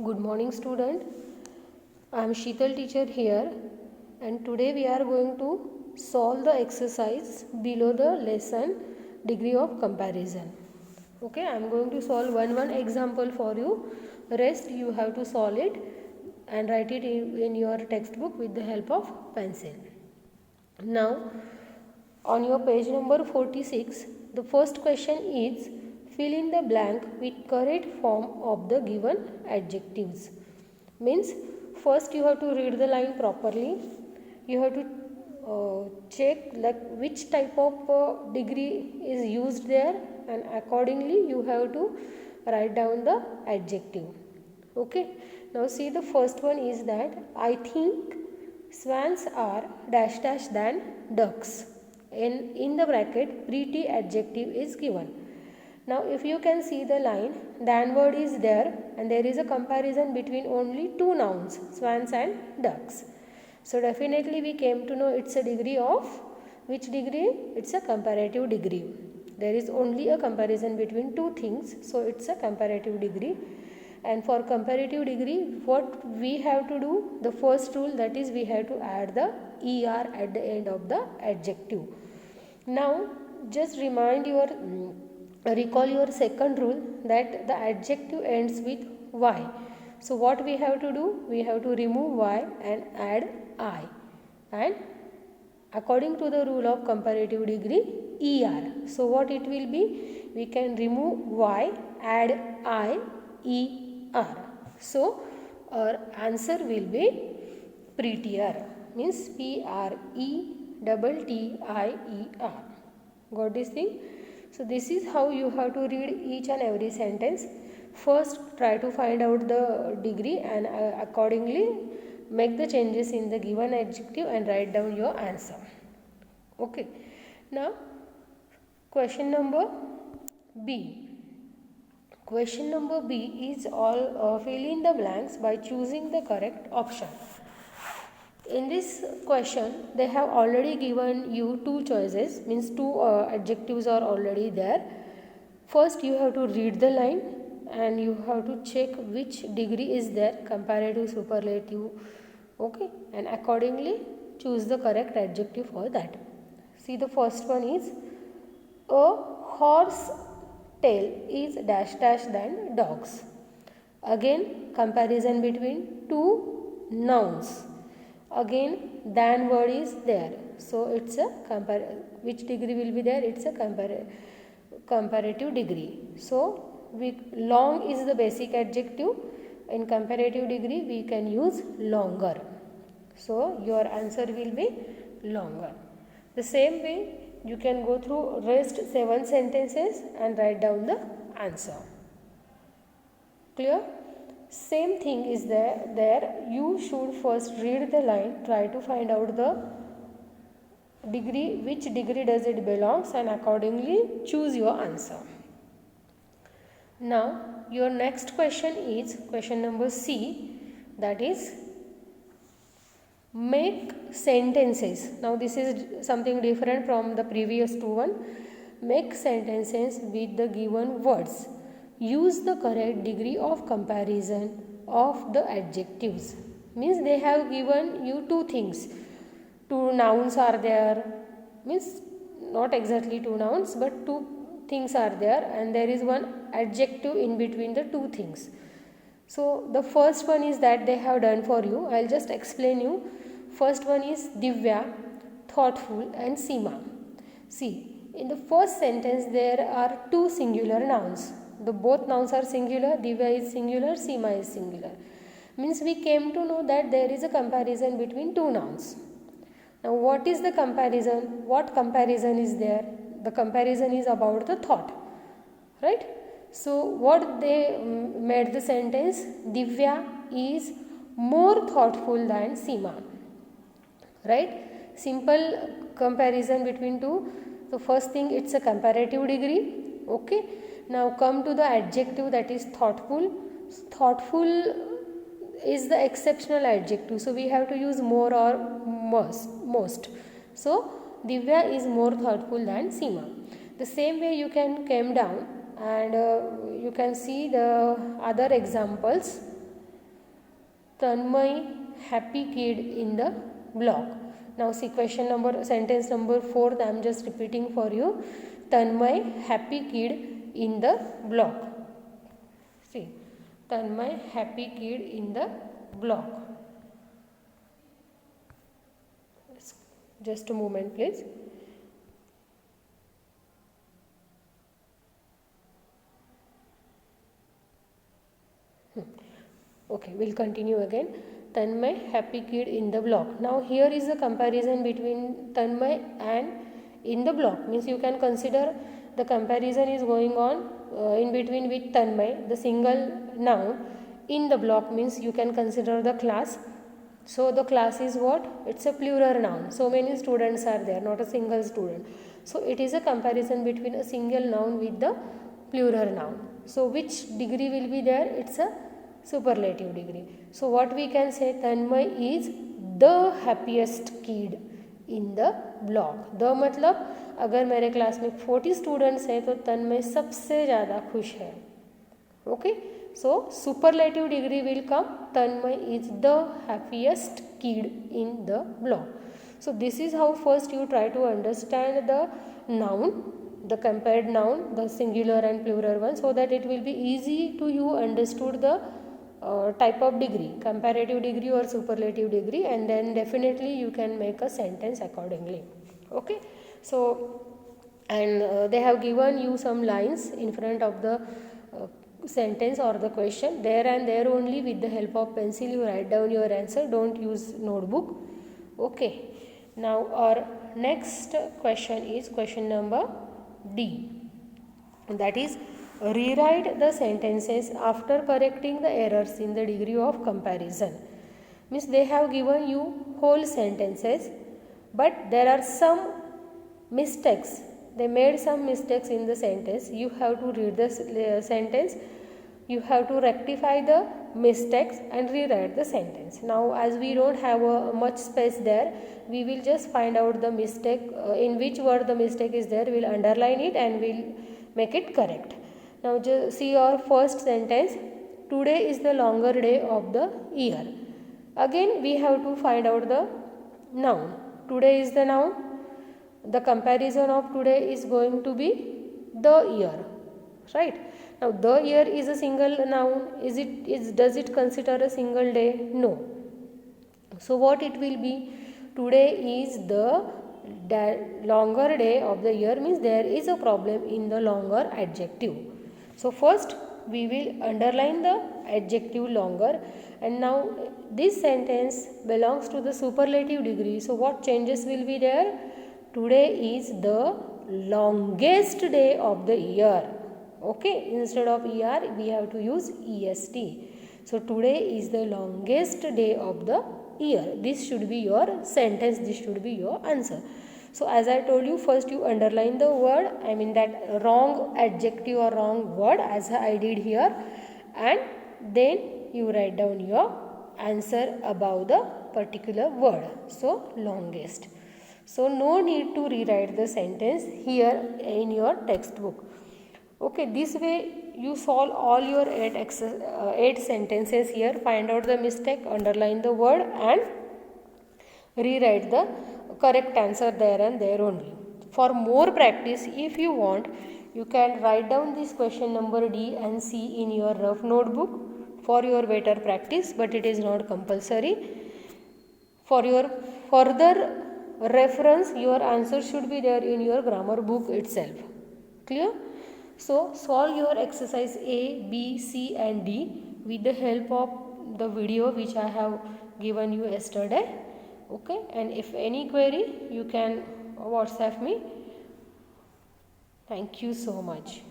Good morning student. I am Sheetal teacher here and today we are going to solve the exercise below the lesson degree of comparison. Okay, I am going to solve one example for you. Rest you have to solve it and write it in your textbook with the help of pencil. Now on your page number 46, the first question is fill in the blank with correct form of the given adjectives. Means first you have to read the line properly. You have to check like which type of degree is used there, and accordingly you have to write down the adjective. Okay. Now see, the first one is that I think swans are dash dash than ducks. And in the bracket pretty adjective is given. Now if you can see the line, than word is there and there is a comparison between only two nouns, swans and ducks. So definitely we came to know it's a degree of which degree? It's a comparative degree. There is only a comparison between two things, so it's a comparative degree. And for comparative degree, what we have to do, the first rule, that is we have to add the er at the end of the adjective. Now just recall your second rule, that the adjective ends with y. So what we have to do, we have to remove y and add I, and according to the rule of comparative degree, er. So what it will be, we can remove y, add I, er. So our answer will be prettier, means Prettier. Got this thing? So this is how you have to read each and every sentence. First try to find out the degree and accordingly make the changes in the given adjective and write down your answer. Okay. Now question number B. Question number B is all fill in the blanks by choosing the correct option. In this question they have already given you two choices, means two adjectives are already there. First you have to read the line and you have to check which degree is there, comparative, superlative, okay, and accordingly choose the correct adjective for that. See, the first one is a horse tail is dash dash than dogs. Again comparison between two nouns. Again than word is there, so it's a which degree will be there, it's a comparative degree. So long is the basic adjective. In comparative degree we can use longer, so your answer will be longer. The same way you can go through rest 7 sentences and write down the answer. Clear? Same thing is there. You should first read the line, try to find out the degree, which degree does it belongs, and accordingly choose your answer. Now your next question is question number C, that is make sentences. Now this is something different from the previous two one. Make sentences with the given words. Use the correct degree of comparison of the adjectives. Means they have given you two things. Two nouns are there, means not exactly two nouns but two things are there, and there is one adjective in between the two things. So the first one is that they have done for you. I will just explain you. First one is Divya, thoughtful, and Seema. See, in the first sentence there are two singular nouns. The both nouns are singular. Divya is singular, Seema is singular. Means we came to know that there is a comparison between two nouns. Now what is the comparison? What comparison is there? The comparison is about the thought, right? So what they made the sentence, Divya is more thoughtful than Seema, right? Simple comparison between two. So first thing, it's a comparative degree. Okay. Now come to the adjective, that is thoughtful. Thoughtful is the exceptional adjective, so we have to use more or most. So Divya is more thoughtful than Seema. The same way you can come down and you can see the other examples. Tanmay happy kid in the block. Now see sentence number 4, I am just repeating for you. Tanmay happy kid in the block. See, Tanmay happy kid in the block. Just a moment please. Okay, we'll continue again. Tanmay happy kid in the block. Now here is a comparison between Tanmay and in the block. Means you can consider the comparison is going on in between with Tanmay, the single noun. In the block means you can consider the class. So the class is what? It's a plural noun. So many students are there, not a single student. So it is a comparison between a single noun with the plural noun. So which degree will be there? It's a superlative degree. So what we can say, Tanmay is the happiest kid in the block. The मतलब अगर मेरे class में 40 students हैं तो तन्मय सबसे ज़्यादा खुश है. Okay, so superlative degree will come. Tanmay is the happiest kid in the block. So this is how first you try to understand the noun, the compared noun, the singular and plural one, so that it will be easy to you understood the type of degree, comparative degree or superlative degree, and then definitely you can make a sentence accordingly. Okay, so and they have given you some lines in front of the sentence or the question. There and there only, with the help of pencil you write down your answer. Don't use notebook. Okay, now our next question is question number D, that is rewrite the sentences after correcting the errors in the degree of comparison. Means they have given you whole sentences, but there are some mistakes. They made some mistakes in the sentence. You have to read the sentence, you have to rectify the mistakes and rewrite the sentence. Now as we don't have much space there, we will just find out the mistake, in which word the mistake is there, we will underline it and we will make it correct. Now just see your first sentence. Today is the longer day of the year. Again we have to find out the noun. Today is the noun. The comparison of today is going to be the year, right? Now the year is a single noun. Does it consider a single day? No. So what it will be? Today is the longer day of the year, means there is a problem in the longer adjective. So first we will underline the adjective longer, and now this sentence belongs to the superlative degree. So what changes will be there? Today is the longest day of the year. Okay, instead of ER we have to use EST. So today is the longest day of the year. This should be your sentence, this should be your answer. So as I told you, first you underline the word, I mean that wrong adjective or wrong word as I did here, and then you write down your answer above the particular word. So longest. So no need to rewrite the sentence here in your textbook. Okay, this way you solve all your 8 sentences here. Find out the mistake, underline the word and rewrite the correct answer there and there only. For more practice, if you want, you can write down this question number D and C in your rough notebook for your better practice, but it is not compulsory. For your further reference, your answer should be there in your grammar book itself. Clear? So solve your exercise A, B, C and D with the help of the video which I have given you yesterday. Okay, and if any query you can WhatsApp me. Thank you so much.